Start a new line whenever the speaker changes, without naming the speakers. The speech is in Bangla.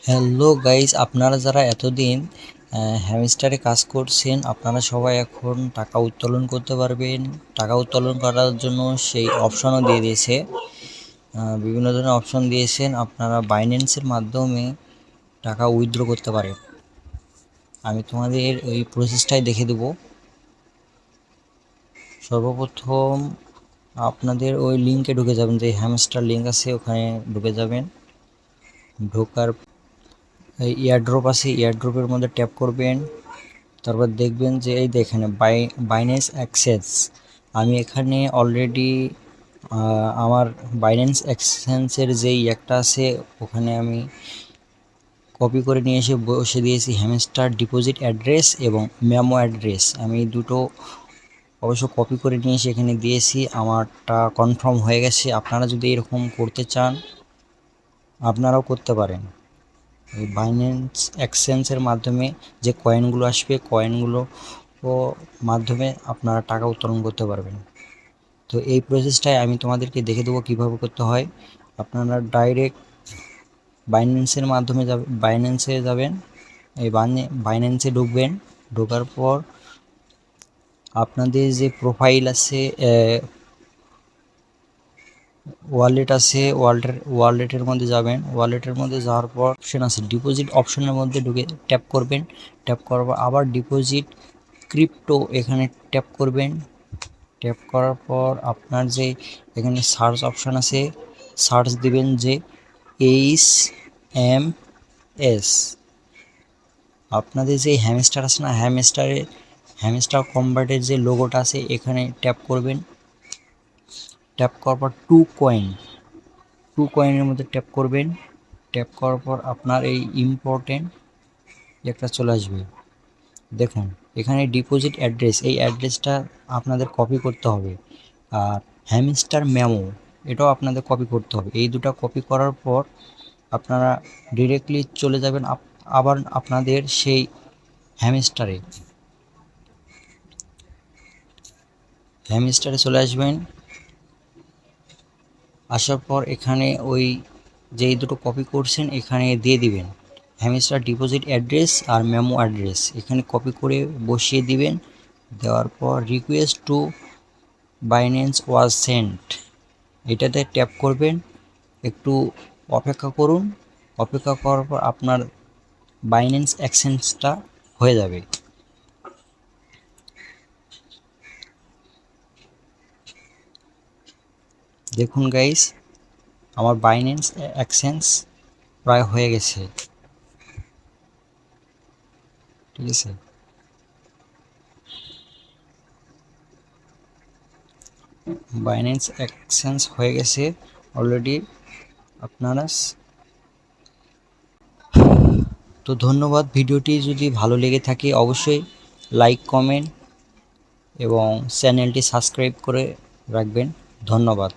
হ্যালো গাইস, আপনারা যারা এতদিন হ্যামস্টারে কাজ করছেন আপনারা সবাই এখন টাকা উত্তোলন করতে পারবেন। টাকা উত্তোলন করার জন্য সেই অপশনও দিয়ে দিয়েছে, বিভিন্ন ধরনের অপশন দিয়েছেন। আপনারা বাইন্যান্সের মাধ্যমে টাকা উইথড্র করতে পারেন। আমি তোমাদের ওই প্রসেসটাই দেখে দেব। সর্বপ্রথম আপনাদের ওই লিঙ্কে ঢুকে যাবেন, যে হ্যামস্টার লিঙ্ক আছে ওখানে ঢুকে যাবেন। ঢোকার এয়ারড্রপ আছে, এয়ারড্রপের মধ্যে ট্যাপ করবেন। তারপর দেখবেন যে এই দেখেন বাইন্যান্স অ্যাক্সেস। আমি এখানে অলরেডি আমার বাইন্যান্স এক্সচেঞ্জের যেই একটা আছে ওখানে আমি কপি করে নিয়ে এসে বসে দিয়েছি হ্যামস্টার ডিপোজিট অ্যাড্রেস এবং মেমো অ্যাড্রেস। আমি দুটো অবশ্য কপি করে নিয়ে এসে এখানে দিয়েছি, আমারটা কনফার্ম হয়ে গেছে। আপনারা যদি এরকম করতে চান আপনারাও করতে পারেন। এই বাইন্যান্স এক্সচেঞ্জের মাধ্যমে যে কয়েনগুলো আসবে কয়েনগুলো মাধ্যমে আপনারা টাকা উত্তোলন করতে পারবেন। তো এই প্রসেসটাই আমি তোমাদেরকে দেখে দেবো কীভাবে করতে হয়। আপনারা ডাইরেক্ট বাইন্যান্সের মাধ্যমে বাইন্যান্সে যাবেন, এই বাইন্যান্সে ঢুকবেন। ঢোকার পর আপনাদের যে প্রোফাইল আছে, ওয়ালেট আছে, ওয়ালেটের মধ্যে যাবেন। ওয়ালেটের মধ্যে যাওয়ার পর অপশন আছে ডিপোজিট, অপশনের মধ্যে ঢুকে ট্যাপ করবেন। ট্যাপ করার পর আবার ডিপোজিট ক্রিপ্টো এখানে ট্যাপ করবেন। ট্যাপ করার পর আপনার যে এখানে সার্চ অপশান আছে, সার্চ দিবেন যে HMS। আপনাদের যে হ্যামস্টার আছে না, হ্যামস্টার কম্বাটের যে লোগোটা আছে এখানে ট্যাপ করবেন। ট্যাপ করার পর টু কয়েনের মধ্যে ট্যাপ করবেন। ট্যাপ করার পর আপনার এই ইম্পর্টেন্ট একটা চলে আসবে। দেখুন এখানে ডিপোজিট অ্যাড্রেস, এই অ্যাড্রেসটা আপনাদের কপি করতে হবে। আর হ্যামস্টার মেমো এটাও আপনাদের কপি করতে হবে। এই দুটো কপি করার পর আপনারা ডিরেক্টলি চলে যাবেন আবার আপনাদের সেই হ্যামস্টারে চলে আসবেন। আসার পর এখানে ওই যেই দুটো কপি করছেন এখানে দিয়ে দিবেন হ্যামস্টার ডিপোজিট অ্যাড্রেস আর মেমো অ্যাড্রেস, এখানে কপি করে বসিয়ে দিবেন। দেওয়ার পর request to Binance was sent, এটাতে ট্যাপ করবেন। একটু অপেক্ষা করুন। অপেক্ষা করার পর আপনার বাইন্যান্স এক্সচেঞ্জটা হয়ে যাবে। দেখুন গাইস, আমার বাইন্যান্স এক্সচেঞ্জ প্রায় হয়ে গেছে। ঠিক আছে, বাইন্যান্স এক্সচেঞ্জ হয়ে গেছে অলরেডি আপনারা। তো ধন্যবাদ। ভিডিওটি যদি ভালো লেগে থাকে অবশ্যই লাইক, কমেন্ট এবং চ্যানেলটি সাবস্ক্রাইব করে রাখবেন। ধন্যবাদ।